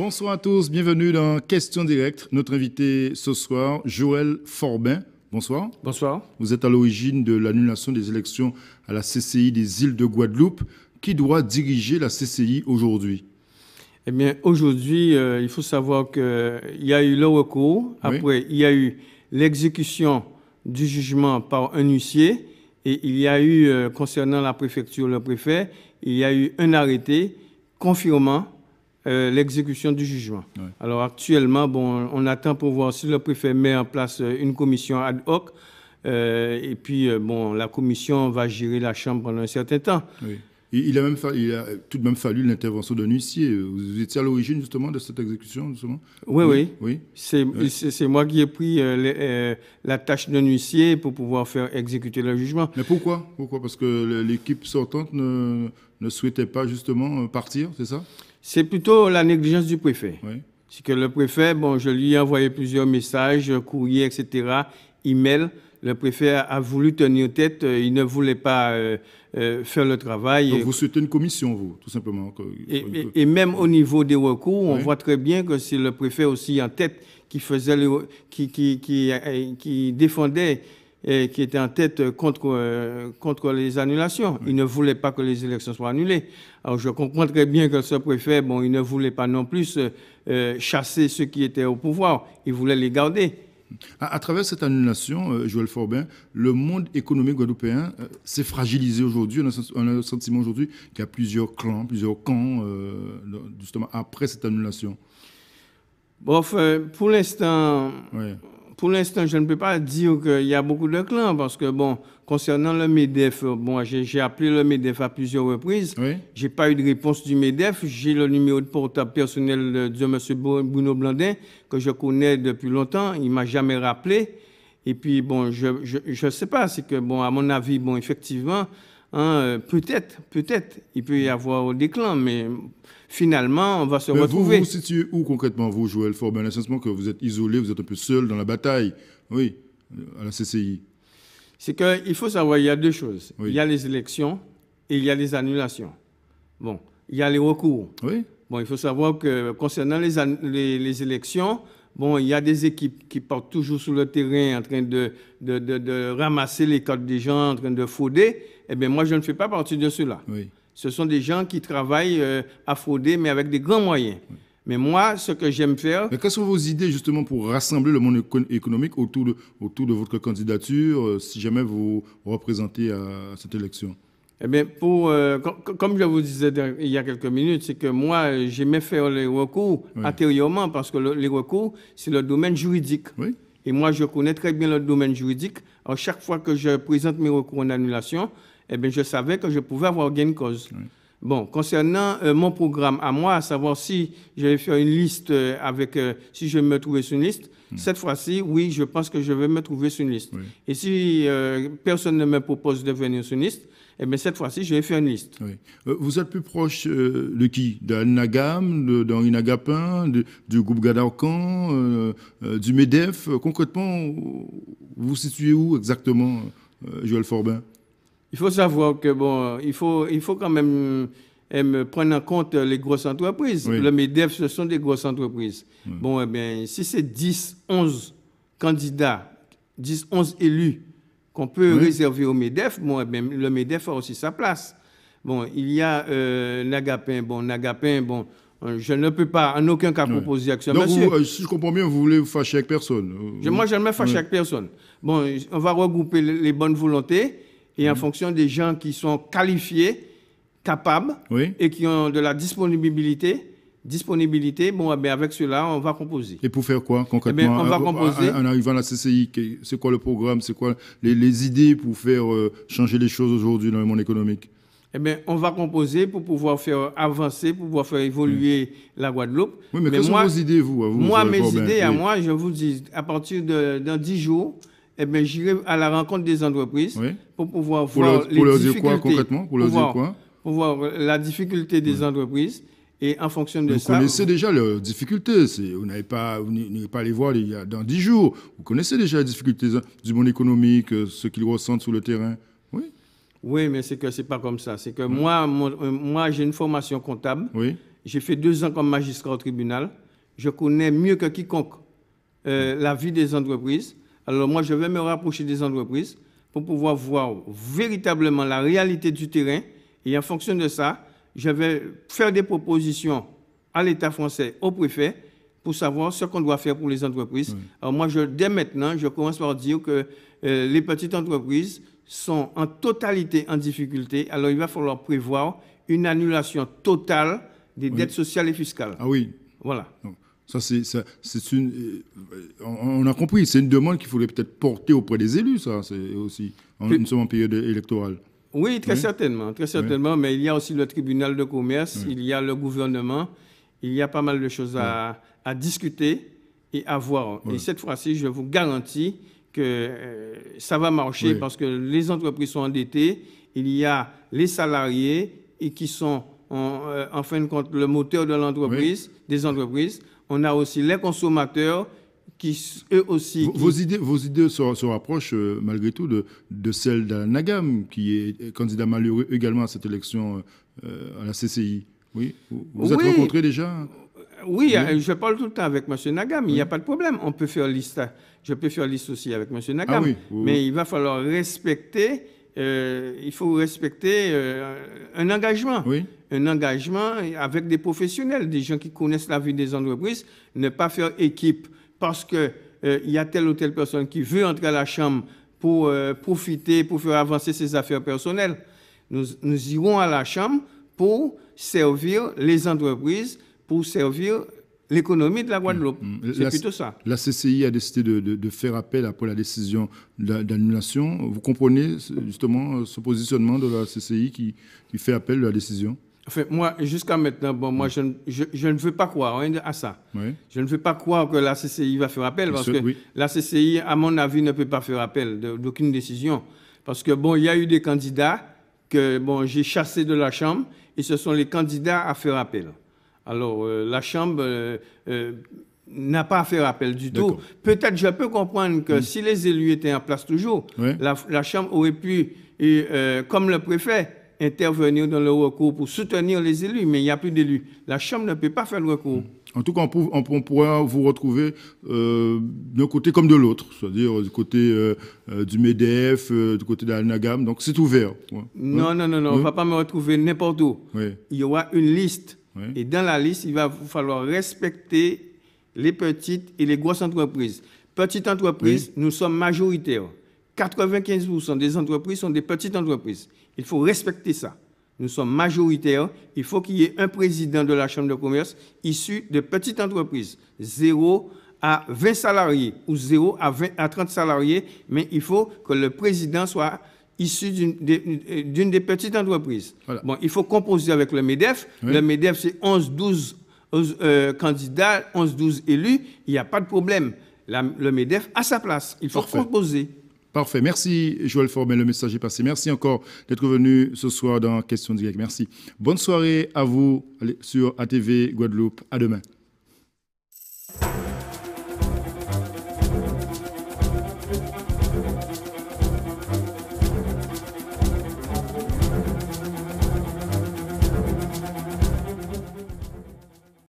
Bonsoir à tous, bienvenue dans Question Directe. Notre invité ce soir, Joël Forbin. Bonsoir. Bonsoir. Vous êtes à l'origine de l'annulation des élections à la CCI des îles de Guadeloupe. Qui doit diriger la CCI aujourd'hui? Eh bien, aujourd'hui, il faut savoir qu'il y a eu le recours. Après, il y a eu l'exécution du jugement par un huissier. Et il y a eu, concernant la préfecture, le préfet, il y a eu un arrêté confirmant l'exécution du jugement. Oui. Alors actuellement, on attend pour voir si le préfet met en place une commission ad hoc. Et puis, la commission va gérer la Chambre pendant un certain temps. Oui. Il a tout de même fallu l'intervention d'un huissier. Vous étiez à l'origine justement de cette exécution, justement? Oui. C'est moi qui ai pris la tâche d'un huissier pour pouvoir faire exécuter le jugement. Mais pourquoi? Parce que l'équipe sortante ne souhaitait pas justement partir, c'est ça? C'est plutôt la négligence du préfet. Oui. C'est que le préfet, je lui ai envoyé plusieurs messages, courriers, etc., emails. Le préfet a voulu tenir tête, il ne voulait pas faire le travail. Donc vous souhaitez une commission, vous, tout simplement. Et même au niveau des recours, on voit très bien que c'est le préfet aussi en tête qui faisait qui défendait et qui était en tête contre les annulations. Il ne voulait pas que les élections soient annulées. Alors je comprends très bien que ce préfet, il ne voulait pas non plus chasser ceux qui étaient au pouvoir. Il voulait les garder. À travers cette annulation, Joël Forbin, le monde économique guadeloupéen s'est fragilisé aujourd'hui. On a le sentiment aujourd'hui qu'il y a plusieurs clans, plusieurs camps, justement, après cette annulation. Pour l'instant, je ne peux pas dire qu'il y a beaucoup de clans parce que, concernant le MEDEF, j'ai appelé le MEDEF à plusieurs reprises. Oui. Je n'ai pas eu de réponse du MEDEF. J'ai le numéro de portable personnel de M. Bruno Blandin, que je connais depuis longtemps. Il ne m'a jamais rappelé. Et puis, je ne sais pas. C'est que, à mon avis, effectivement, peut-être, il peut y avoir des clans, mais finalement, on va se retrouver. Vous vous situez où concrètement, vous, Joël Forbin? Le sentiment que vous êtes isolé, vous êtes un peu seul dans la bataille, oui, à la CCI. C'est qu'il faut savoir, il y a deux choses. Oui. Il y a les élections et il y a les annulations. Il y a les recours. Oui. Il faut savoir que concernant les élections, il y a des équipes qui partent toujours sur le terrain en train de ramasser les cartes des gens, en train de frauder. Eh bien, moi, je ne fais pas partie de ceux-là. Oui. Ce sont des gens qui travaillent à frauder, mais avec des grands moyens. Oui. Mais moi, ce que j'aime faire... Mais quelles sont vos idées, justement, pour rassembler le monde économique autour de votre candidature, si jamais vous représentez à cette élection? Eh bien, comme je vous disais il y a quelques minutes, c'est que moi, j'aimais faire les recours antérieurement parce que les recours, c'est le domaine juridique. Oui. Et moi, je connais très bien le domaine juridique. Alors, chaque fois que je présente mes recours en annulation, eh bien, je savais que je pouvais avoir gain de cause. Oui. Concernant mon programme à moi, à savoir si je vais faire une liste si je vais me trouver sur une liste, cette fois-ci, oui, je pense que je vais me trouver sur une liste. Oui. Et si personne ne me propose de venir sur une liste, eh bien, cette fois-ci, je vais faire une liste. Oui. Vous êtes plus proche de qui? d'Al-Nagam, d'Henri Nagapin, du groupe Gadarcan, du MEDEF? Concrètement, vous vous situez où exactement, Joël Forbin? Il faut savoir que, il faut quand même prendre en compte les grosses entreprises. Oui. Le MEDEF, ce sont des grosses entreprises. Oui. Si c'est 10, 11 candidats, 10, 11 élus qu'on peut réserver au MEDEF, le MEDEF a aussi sa place. Il y a Nagapin. Je ne peux pas en aucun cas proposer action. Donc, si je comprends bien, vous voulez vous fâcher avec personne? Moi, je ne me fâche avec personne. On va regrouper les bonnes volontés. Et en fonction des gens qui sont qualifiés, capables et qui ont de la disponibilité, avec cela, on va composer. Et pour faire quoi concrètement? On va composer. En arrivant à la CCI, c'est quoi le programme? C'est quoi les idées pour faire changer les choses aujourd'hui dans le monde économique? On va composer pour pouvoir faire avancer, pour pouvoir faire évoluer la Guadeloupe. Oui, mais quelles sont vos idées, vous? Moi, mes idées, moi, je vous dis, à partir dans 10 jours, j'irai à la rencontre des entreprises pour pouvoir voir les difficultés. Pour leur dire quoi concrètement? Pour voir la difficulté des entreprises et en fonction de ça... Vous connaissez déjà leurs difficultés. Vous n'allez pas les voir dans 10 jours. Vous connaissez déjà les difficultés du monde économique, ce qu'ils ressentent sur le terrain. Oui, mais c'est que c'est pas comme ça. C'est que moi, j'ai une formation comptable. Oui. J'ai fait 2 ans comme magistrat au tribunal. Je connais mieux que quiconque la vie des entreprises. Alors moi, je vais me rapprocher des entreprises pour pouvoir voir véritablement la réalité du terrain. Et en fonction de ça, je vais faire des propositions à l'État français, au préfet, pour savoir ce qu'on doit faire pour les entreprises. Alors moi, dès maintenant, je commence par dire que les petites entreprises sont en totalité en difficulté. Alors il va falloir prévoir une annulation totale des dettes sociales et fiscales. Ah oui. Voilà. Non. Ça, c'est une. On a compris, c'est une demande qu'il faudrait peut-être porter auprès des élus, ça, c'est aussi. Nous sommes en période électorale. Oui, très certainement, mais il y a aussi le tribunal de commerce, il y a le gouvernement, il y a pas mal de choses à discuter et à voir. Et cette fois-ci, je vous garantis que ça va marcher parce que les entreprises sont endettées, il y a les salariés et qui sont en fin de compte le moteur de l'entreprise, des entreprises. On a aussi les consommateurs qui, eux aussi... Vos idées se rapprochent malgré tout de celles d'Alain Nagam, qui est candidat malheureux également à cette élection à la CCI. Oui. Vous êtes rencontrés déjà? Oui, je parle tout le temps avec M. Nagam, il n'y a pas de problème. On peut faire liste. Je peux faire liste aussi avec M. Nagam. Mais il va falloir respecter... il faut respecter un engagement. Un engagement avec des professionnels, des gens qui connaissent la vie des entreprises, ne pas faire équipe parce qu'il y a telle ou telle personne qui veut entrer à la Chambre pour profiter, pour faire avancer ses affaires personnelles. Nous irons à la Chambre pour servir les entreprises, pour servir l'économie de la Guadeloupe. C'est plutôt ça. La CCI a décidé de faire appel après la décision d'annulation. Vous comprenez justement ce positionnement de la CCI qui fait appel de la décision? Enfin, moi, jusqu'à maintenant, moi, je ne veux pas croire à ça. Je ne veux pas croire que la CCI va faire appel parce que la CCI, à mon avis, ne peut pas faire appel d'aucune décision. Parce que, il y a eu des candidats que, j'ai chassés de la Chambre et ce sont les candidats à faire appel. Alors, la Chambre n'a pas à faire appel du tout. Peut-être, je peux comprendre que si les élus étaient en place toujours, la Chambre aurait pu, comme le préfet, intervenir dans le recours pour soutenir les élus, mais il n'y a plus d'élus. La Chambre ne peut pas faire le recours. En tout cas, on pourra vous retrouver d'un côté comme de l'autre, c'est-à-dire du côté du MEDEF, du côté d'Alain Nagam, donc c'est ouvert. Non, on ne va pas me retrouver n'importe où. Il y aura une liste. Et dans la liste, il va falloir respecter les petites et les grosses entreprises. Petites entreprises, nous sommes majoritaires. 95% des entreprises sont des petites entreprises. Il faut respecter ça. Nous sommes majoritaires. Il faut qu'il y ait un président de la Chambre de commerce issu de petites entreprises. 0 à 20 salariés ou 0 à 30 salariés. Mais il faut que le président soit issu d'une des petites entreprises. Voilà. Il faut composer avec le MEDEF. Le MEDEF, c'est 11-12 candidats, 11-12 élus. Il n'y a pas de problème. Le MEDEF a sa place. Il faut composer. Parfait. Merci, Joël Formel. Le message est passé. Merci encore d'être venu ce soir dans Question Directe. Merci. Bonne soirée à vous sur ATV Guadeloupe. À demain.